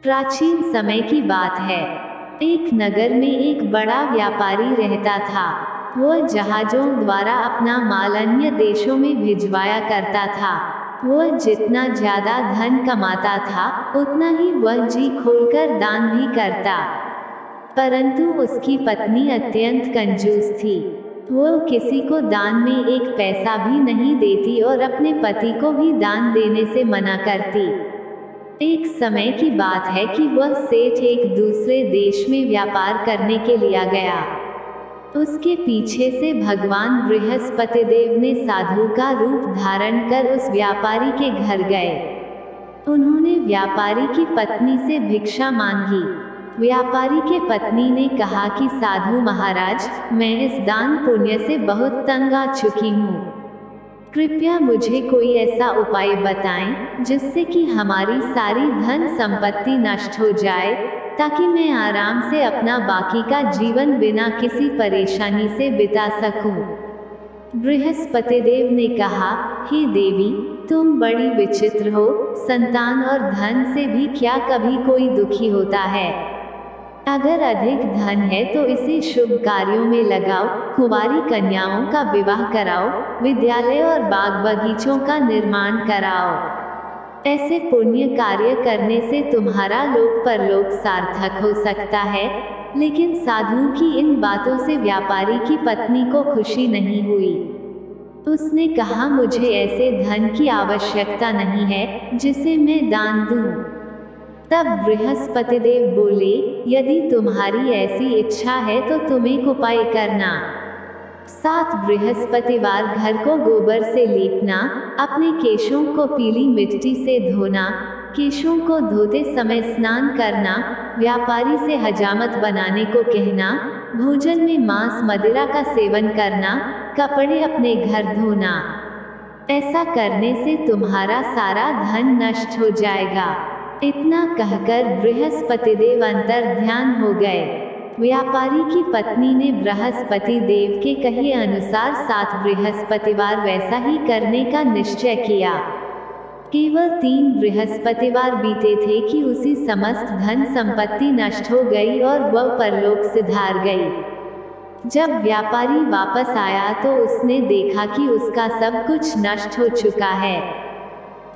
प्राचीन समय की बात है। एक नगर में एक बड़ा व्यापारी रहता था। वह जहाजों द्वारा अपना माल अन्य देशों में भिजवाया करता था। वह जितना ज्यादा धन कमाता था, उतना ही वह जी खोलकर दान भी करता। परंतु उसकी पत्नी अत्यंत कंजूस थी। वो किसी को दान में एक पैसा भी नहीं देती और अपने पति को भी दान देने से मना करती। एक समय की बात है कि वह सेठ एक दूसरे देश में व्यापार करने के लिए गया। उसके पीछे से भगवान बृहस्पति देव ने साधु का रूप धारण कर उस व्यापारी के घर गए। उन्होंने व्यापारी की पत्नी से भिक्षा मांगी। व्यापारी के पत्नी ने कहा कि साधु महाराज, मैं इस दान पुण्य से बहुत तंग आ चुकी हूँ। कृपया मुझे कोई ऐसा उपाय बताएं जिससे कि हमारी सारी धन संपत्ति नष्ट हो जाए, ताकि मैं आराम से अपना बाकी का जीवन बिना किसी परेशानी से बिता सकूं। बृहस्पति देव ने कहा, हे देवी, तुम बड़ी विचित्र हो। संतान और धन से भी क्या कभी कोई दुखी होता है? अगर अधिक धन है तो इसे शुभ कार्यों में लगाओ, कुंवारी कन्याओं का विवाह कराओ, विद्यालय और बाग बगीचों का निर्माण कराओ। ऐसे पुण्य कार्य करने से तुम्हारा लोक परलोक सार्थक हो सकता है। लेकिन साधु की इन बातों से व्यापारी की पत्नी को खुशी नहीं हुई। उसने कहा, मुझे ऐसे धन की आवश्यकता नहीं है जिसे मैं दान दूं। तब बृहस्पति देव बोले, यदि तुम्हारी ऐसी इच्छा है तो तुम एक उपाय करना। 7 बृहस्पतिवार घर को गोबर से लीपना, अपने केशों को पीली मिट्टी से धोना, केशों को धोते समय स्नान करना, व्यापारी से हजामत बनाने को कहना, भोजन में मांस मदिरा का सेवन करना, कपड़े अपने घर धोना। ऐसा करने से तुम्हारा सारा धन नष्ट हो जाएगा। इतना कहकर बृहस्पति देव अंतर ध्यान हो गए। व्यापारी की पत्नी ने बृहस्पति देव के कहे अनुसार 7 बृहस्पतिवार वैसा ही करने का निश्चय किया। केवल 3 बृहस्पतिवार बीते थे कि उसी समस्त धन संपत्ति नष्ट हो गई और वह परलोक सिधार गई। जब व्यापारी वापस आया तो उसने देखा कि उसका सब कुछ नष्ट हो चुका है।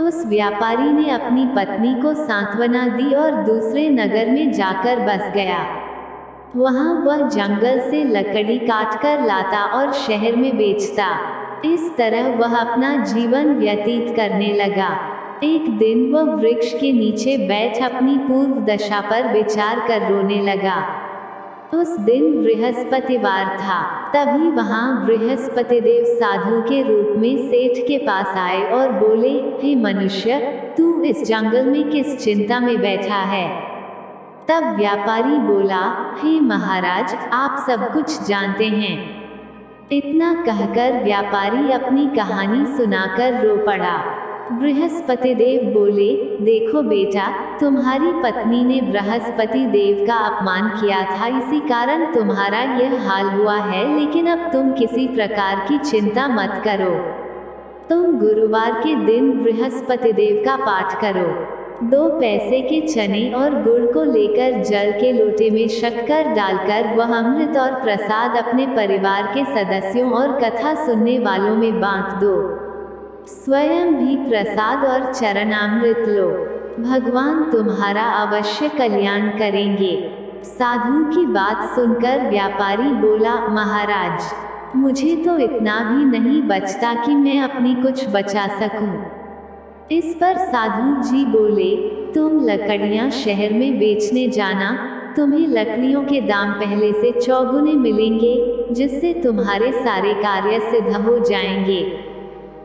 उस व्यापारी ने अपनी पत्नी को सांत्वना दी और दूसरे नगर में जाकर बस गया। वहां वह जंगल से लकड़ी काटकर लाता और शहर में बेचता। इस तरह वह अपना जीवन व्यतीत करने लगा। एक दिन वह वृक्ष के नीचे बैठ अपनी पूर्व दशा पर विचार कर रोने लगा। उस दिन बृहस्पतिवार था। तभी वहां बृहस्पति देव साधु के रूप में सेठ के पास आए और बोले, हे मनुष्य, तू इस जंगल में किस चिंता में बैठा है? तब व्यापारी बोला, हे महाराज, आप सब कुछ जानते हैं। इतना कहकर व्यापारी अपनी कहानी सुनाकर रो पड़ा। बृहस्पति देव बोले, देखो बेटा, तुम्हारी पत्नी ने बृहस्पति देव का अपमान किया था, इसी कारण तुम्हारा यह हाल हुआ है। लेकिन अब तुम किसी प्रकार की चिंता मत करो। तुम गुरुवार के दिन बृहस्पति देव का पाठ करो। 2 पैसे के चने और गुड़ को लेकर जल के लोटे में शक्कर डालकर वह अमृत और प्रसाद अपने परिवार के सदस्यों और कथा सुनने वालों में बांट दो। स्वयं भी प्रसाद और चरणामृत लो। भगवान तुम्हारा अवश्य कल्याण करेंगे। साधु की बात सुनकर व्यापारी बोला, महाराज, मुझे तो इतना भी नहीं बचता कि मैं अपनी कुछ बचा सकूं। इस पर साधु जी बोले, तुम लकड़ियां शहर में बेचने जाना, तुम्हें लकड़ियों के दाम पहले से चौगुने मिलेंगे, जिससे तुम्हारे सारे कार्य सिद्ध हो जाएंगे।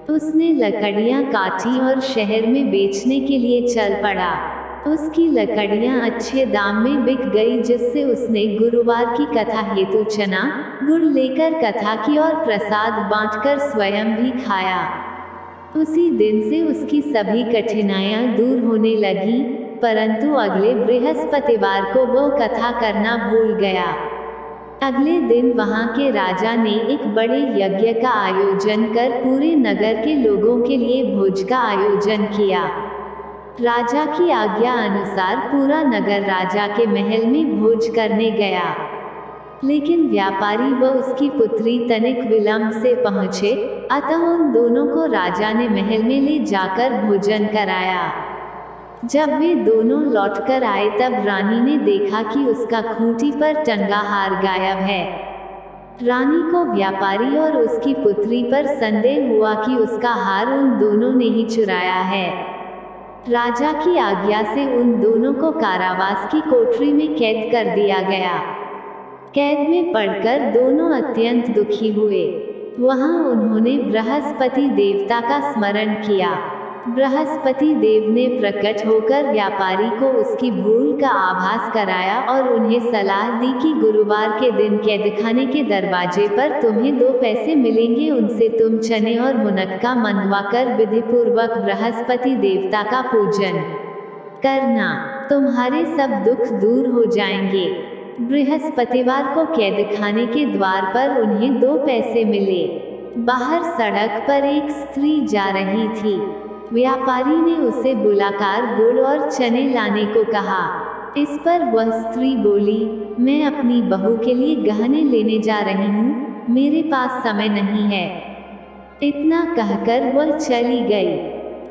उसने लकड़ियां काटी और शहर में बेचने के लिए चल पड़ा। उसकी लकड़ियां अच्छे दाम में बिक गई, जिससे उसने गुरुवार की कथा हेतु चना गुड़ लेकर कथा की और प्रसाद बांटकर स्वयं भी खाया। उसी दिन से उसकी सभी कठिनाइयां दूर होने लगी। परंतु अगले बृहस्पतिवार को वो कथा करना भूल गया। अगले दिन वहां के राजा ने एक बड़े यज्ञ का आयोजन कर पूरे नगर के लोगों के लिए भोज का आयोजन किया। राजा की आज्ञा अनुसार पूरा नगर राजा के महल में भोज करने गया, लेकिन व्यापारी व उसकी पुत्री तनिक विलंब से पहुँचे, अतः उन दोनों को राजा ने महल में ले जाकर भोजन कराया। जब वे दोनों लौटकर आए तब रानी ने देखा कि उसका खूंटी पर टंगा हार गायब है। रानी को व्यापारी और उसकी पुत्री पर संदेह हुआ कि उसका हार उन दोनों ने ही चुराया है। राजा की आज्ञा से उन दोनों को कारावास की कोठरी में कैद कर दिया गया। कैद में पड़कर दोनों अत्यंत दुखी हुए। वहां उन्होंने बृहस्पति देवता का स्मरण किया। बृहस्पति देव ने प्रकट होकर व्यापारी को उसकी भूल का आभास कराया और उन्हें सलाह दी कि गुरुवार के दिन कैदखाने के दरवाजे पर तुम्हें 2 पैसे मिलेंगे, उनसे तुम चने और मुनक्का मंगवाकर विधिपूर्वक बृहस्पति देवता का पूजन करना, तुम्हारे सब दुख दूर हो जाएंगे। बृहस्पतिवार को कैदखाने के द्वार पर उन्हें 2 पैसे मिले। बाहर सड़क पर एक स्त्री जा रही थी। व्यापारी ने उसे बुलाकर गुड़ और चने लाने को कहा। इस पर वह स्त्री बोली, मैं अपनी बहू के लिए गहने लेने जा रही हूँ, मेरे पास समय नहीं है। इतना कहकर वह चली गई।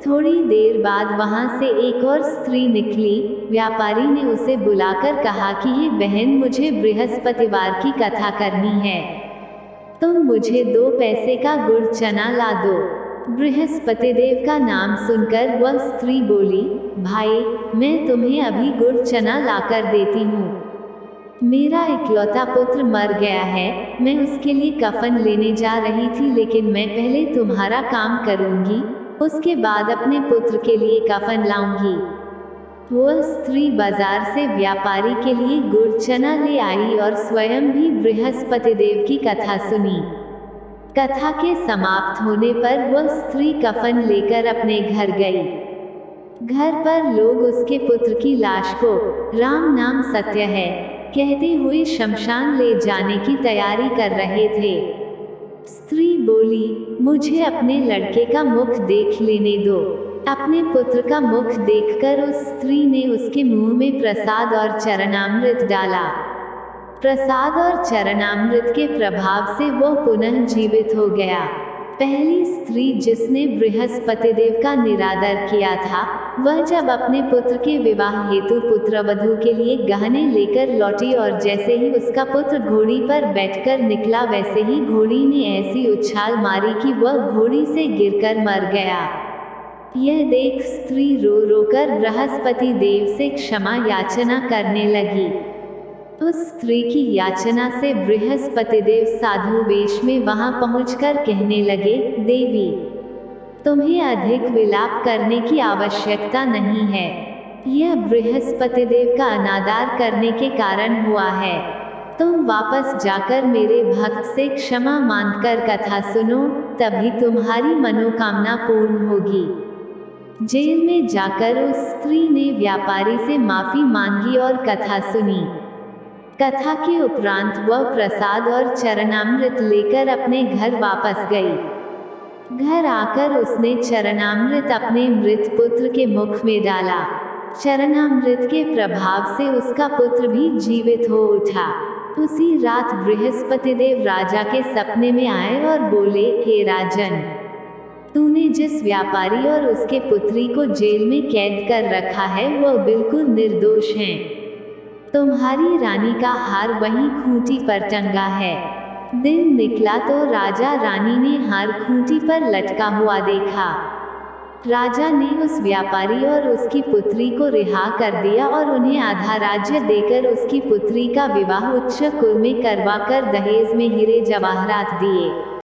थोड़ी देर बाद वहां से एक और स्त्री निकली। व्यापारी ने उसे बुलाकर कहा कि हे बहन, मुझे बृहस्पतिवार की कथा करनी है, तुम मुझे 2 पैसे का गुड़ चना ला दो। बृहस्पति देव का नाम सुनकर वह स्त्री बोली, भाई, मैं तुम्हें अभी गुड़ चना लाकर देती हूँ। मेरा इकलौता पुत्र मर गया है, मैं उसके लिए कफन लेने जा रही थी, लेकिन मैं पहले तुम्हारा काम करूँगी, उसके बाद अपने पुत्र के लिए कफन लाऊंगी। वह स्त्री बाजार से व्यापारी के लिए गुड़ चना ले आई और स्वयं भी बृहस्पति देव की कथा सुनी। कथा के समाप्त होने पर वह स्त्री कफन लेकर अपने घर गई। घर पर लोग उसके पुत्र की लाश को राम नाम सत्य है कहते हुए शमशान ले जाने की तैयारी कर रहे थे। स्त्री बोली, मुझे अपने लड़के का मुख देख लेने दो। अपने पुत्र का मुख देखकर उस स्त्री ने उसके मुंह में प्रसाद और चरणामृत डाला। प्रसाद और चरणामृत के प्रभाव से वह पुनः जीवित हो गया। पहली स्त्री जिसने बृहस्पति देव का निरादर किया था, वह जब अपने पुत्र के विवाह हेतु पुत्रवधू के लिए गहने लेकर लौटी और जैसे ही उसका पुत्र घोड़ी पर बैठकर निकला, वैसे ही घोड़ी ने ऐसी उछाल मारी कि वह घोड़ी से गिरकर मर गया। यह देख स्त्री रो रोकर बृहस्पति देव से क्षमा याचना करने लगी। उस स्त्री की याचना से बृहस्पति देव साधु वेश में वहां पहुंचकर कहने लगे, देवी, तुम्हें अधिक विलाप करने की आवश्यकता नहीं है। यह बृहस्पति देव का अनादर करने के कारण हुआ है। तुम वापस जाकर मेरे भक्त से क्षमा मांगकर कथा सुनो, तभी तुम्हारी मनोकामना पूर्ण होगी। जेल में जाकर उस स्त्री ने व्यापारी से माफी मांगी और कथा सुनी। कथा के उपरांत वह प्रसाद और चरणामृत लेकर अपने घर वापस गई। घर आकर उसने चरणामृत अपने मृत पुत्र के मुख में डाला। चरणामृत के प्रभाव से उसका पुत्र भी जीवित हो उठा। उसी रात बृहस्पति देव राजा के सपने में आए और बोले, हे राजन, तूने जिस व्यापारी और उसके पुत्री को जेल में कैद कर रखा है, वह बिल्कुल निर्दोष हैं। तुम्हारी रानी का हार वहीं खूंटी पर टंगा है। दिन निकला तो राजा रानी ने हार खूंटी पर लटका हुआ देखा। राजा ने उस व्यापारी और उसकी पुत्री को रिहा कर दिया और उन्हें आधा राज्य देकर उसकी पुत्री का विवाह उच्च कुल में करवाकर दहेज में हीरे जवाहरात दिए।